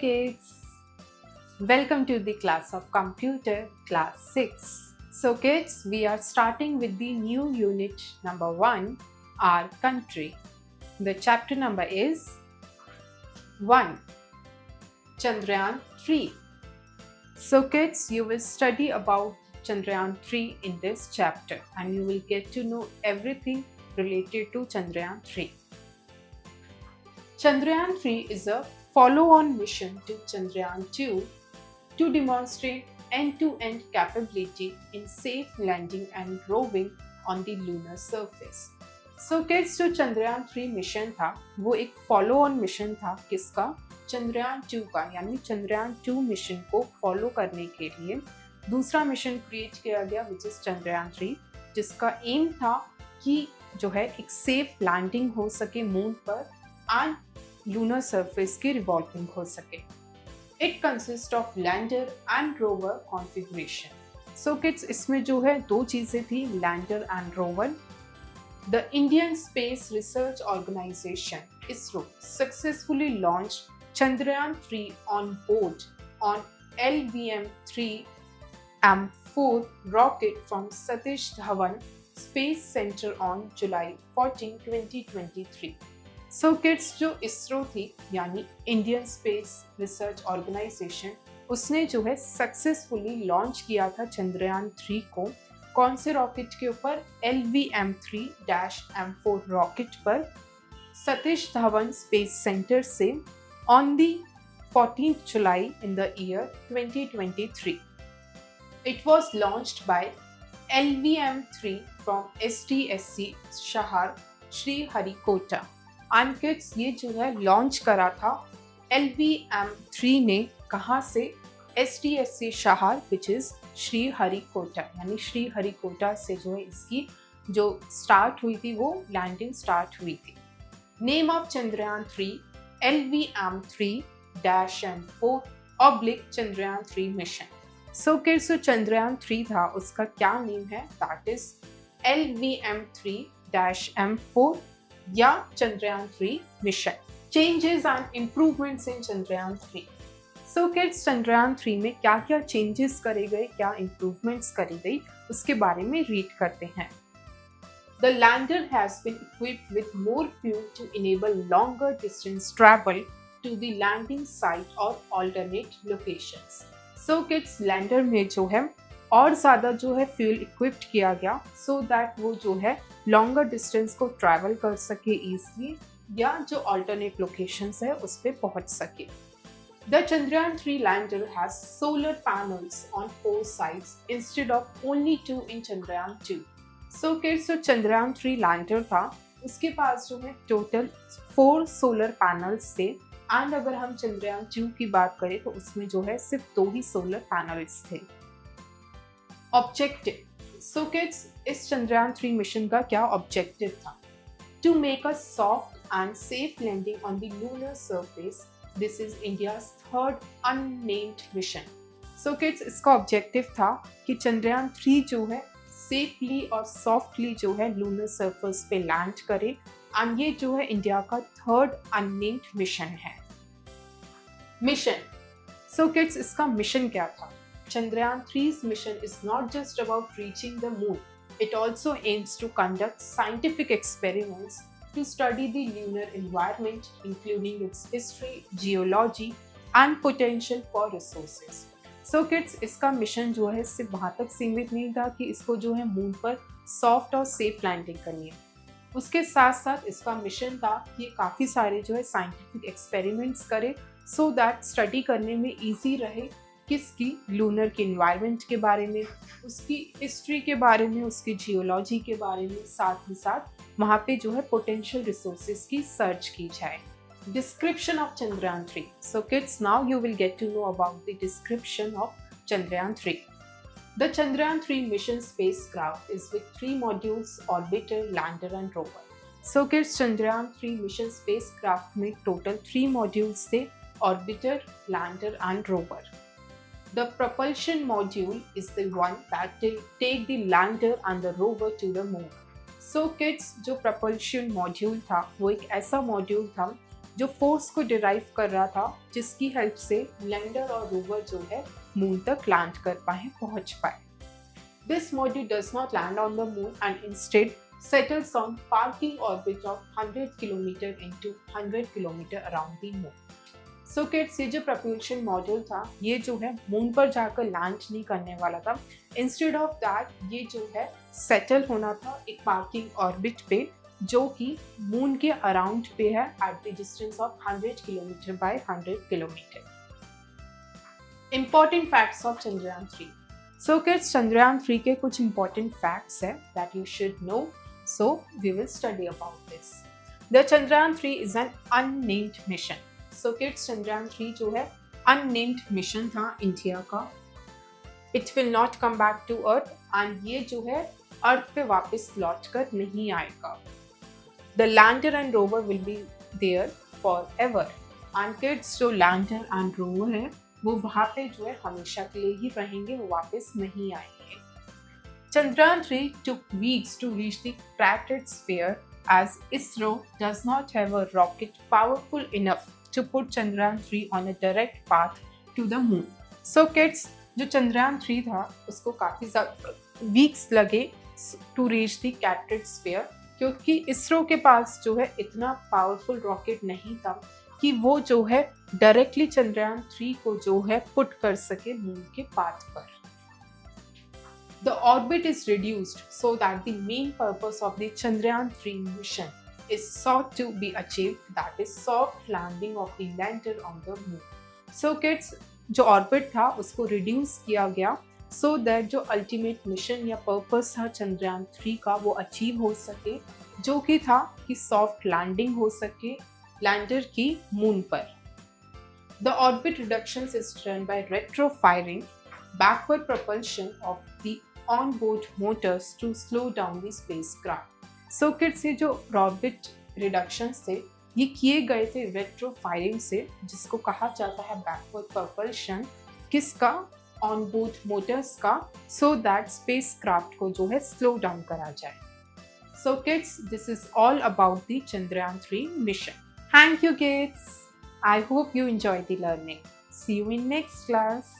kids, welcome to the class of computer class 6. So kids, we are starting with the new unit number 1, our country. The chapter number is 1, Chandrayaan 3. So kids, you will study about Chandrayaan 3 in this chapter and you will get to know everything related to Chandrayaan 3. Chandrayaan 3 is a follow-on mission to Chandrayaan 2 to demonstrate end-to-end capability in safe landing and roving on the lunar surface. So kids, जो Chandrayaan 3 mission था वो एक follow on mission था किसका? चंद्रयान 2 का, यानी Chandrayaan 2 mission को follow करने के लिए दूसरा मिशन क्रिएट किया गया विच इज चंद्रयान 3, जिसका एम था कि जो है एक सेफ लैंडिंग हो सके मून पर एंड लूनर सरफेस की रिवॉल्विंग हो सके. It consist of lander and rover configuration. So kids, इसमें जो है दो चीज़ें थी, lander and rover. The Indian Space Research Organisation ISRO successfully launch Chandrayaan 3 on board on LVM-3M4 rocket from Satish Dhawan Space Center on July 14, 2023. So kids, जो इसरो थी यानी Indian Space Research organisation, उसने जो है सक्सेसफुली लॉन्च किया था चंद्रयान 3 को. कौन से रॉकेट के ऊपर? LVM-3-M4 रॉकेट पर सतीश धवन स्पेस सेंटर से on the 14th July in the year 2023. It was launched by LVM-3 from STSC Shahar Sriharikota. And kids, ये जो है लॉन्च करा था LVM-3 ने कहाँ से? STSC Shahar which is Sriharikota, यानी श्रीहरिकोटा से जो है इसकी जो स्टार्ट हुई थी वो लैंडिंग स्टार्ट हुई थी. Name of Chandrayaan 3 LVM-3-M4 Chandrayaan 3 mission. So kids, जो चंद्रयान 3 था उसका क्या नेम है? दैट इज LVM-3-M4 या Chandrayaan 3 mission. Changes and improvements in Chandrayaan 3. So kids, Chandrayaan 3 में क्या क्या चेंजेस करे गए, क्या इम्प्रूवमेंट्स करी गई, उसके बारे में रीड करते हैं. The lander has been equipped with more fuel to enable longer distance travel to the landing site or alternate locations. So kids, lander में जो है और ज़्यादा जो है फ्यूल इक्विप्ड किया गया so that वो जो है लॉन्गर डिस्टेंस को ट्रैवल कर सके ईजिली या जो alternate locations है उस पर पहुँच सके. The Chandrayaan 3 lander has solar panels on 4 sides instead of only 2 in Chandrayaan 2. So kids, जो चंद्रयान 3 लैंडर था उसके पास जो है टोटल 4 सोलर पैनल्स थे एंड अगर हम चंद्रयान 2 की बात करें तो उसमें जो है सिर्फ 2 ही सोलर पैनल्स थे. ऑब्जेक्टिव. सो किड्स, इस चंद्रयान 3 मिशन का क्या ऑब्जेक्टिव था? To make a soft and safe landing on the lunar surface. This is India's third unnamed mission. So kids, इसका ऑब्जेक्टिव था कि चंद्रयान 3 जो है सेफली और सॉफ्टली जो है लूनर सरफेस पे लैंड करे एंड ये जो है इंडिया का थर्ड अननेम्ड मिशन है. मिशन. सो किड्स, इसका मिशन क्या था? Chandrayaan 3's mission is not just about reaching the moon. It also aims to conduct scientific experiments to study the lunar environment including its history, geology and potential for resources. So kids, इसका mission जो है सिर्फ वहाँ तक सीमित नहीं था कि इसको जो है मून पर सॉफ्ट और सेफ लैंडिंग करनी है. उसके साथ साथ इसका मिशन था कि काफ़ी सारे जो है साइंटिफिक एक्सपेरिमेंट्स करे सो दैट स्टडी करने में इजी रहे किसकी? लूनर के इन्वायरमेंट के बारे में, उसकी हिस्ट्री के बारे में, उसकी जियोलॉजी के बारे में, साथ ही साथ वहाँ पे जो है पोटेंशियल रिसोर्सेज की सर्च की जाए. Description of Chandrayaan 3. So kids, now you will get to know about the description of Chandrayaan 3. The Chandrayaan 3 mission spacecraft is with 3 modules: orbiter, lander and rover. So kids, Chandrayaan 3 mission spacecraft में total 3 modules थे: orbiter, lander and rover. The propulsion module is the one that will take the lander and the rover to the moon. So kids, जो propulsion module था वो एक ऐसा module था जो force को डिराइव कर रहा था, जिसकी हेल्प से लैंडर और रोवर जो है मून तक लैंड कर पाए, पहुंच पाए। This module does not land on the moon and instead settles on parking orbit of 100 km into 100 km around the moon. So kids, ये जो propulsion module था, ये जो है मून पर जाकर लैंड नहीं करने वाला था। इंस्टेड ऑफ दैट ये जो है सेटल होना था एक पार्किंग ऑर्बिट पे, जो कि मून के अराउंड पे है at the distance of 100 km by 100 km. Important facts of Chandrayaan 3. So kids, Chandrayaan 3 के कुछ important facts है that you should know. So we will study about this. The Chandrayaan 3 is an unnamed mission. So kids, Chandrayaan 3 जो है unnamed mission था India का. It will not come back to Earth and ये जो है अर्थ पे वापस लौट कर नहीं आएगा. The lander and rover will be there forever. And kids, जो lander and rover है वो वहाँ पे जो है हमेशा के लिए ही रहेंगे, वो वापस नहीं आएंगे. Chandrayaan 3 took weeks to reach the cratered sphere as ISRO does not have a rocket powerful enough to put Chandrayaan 3 on a direct path to the moon. So kids, जो Chandrayaan 3 था उसको काफ़ी weeks लगे to reach the cratered sphere, क्योंकि ISRO के पास जो है इतना पावरफुल रॉकेट नहीं था कि वो जो है डायरेक्टली Chandrayaan 3 को जो है पुट कर सके मून के पाथ पर. The orbit is reduced so that the main purpose of the Chandrayaan 3 mission is sought to be achieved, that is soft landing of the lander on the moon. So kids, जो orbit था उसको reduce किया गया so that जो ultimate mission या purpose था Chandrayaan 3 का वो achieve हो सके, जो कि था कि soft landing हो सके lander की moon पर. The orbit reduction is done by retrofiring backward propulsion of the on-board motors to slow down the spacecraft. So kids, ये जो orbit reductions थे ये किए गए थे retrofiring से, जिसको कहा जाता है backward propulsion. किसका? on-board motors का, so that spacecraft को जो है slow down करा जाए. So kids, this is all about the Chandrayaan 3 mission. Thank you kids. I hope you enjoyed the learning. See you in next class.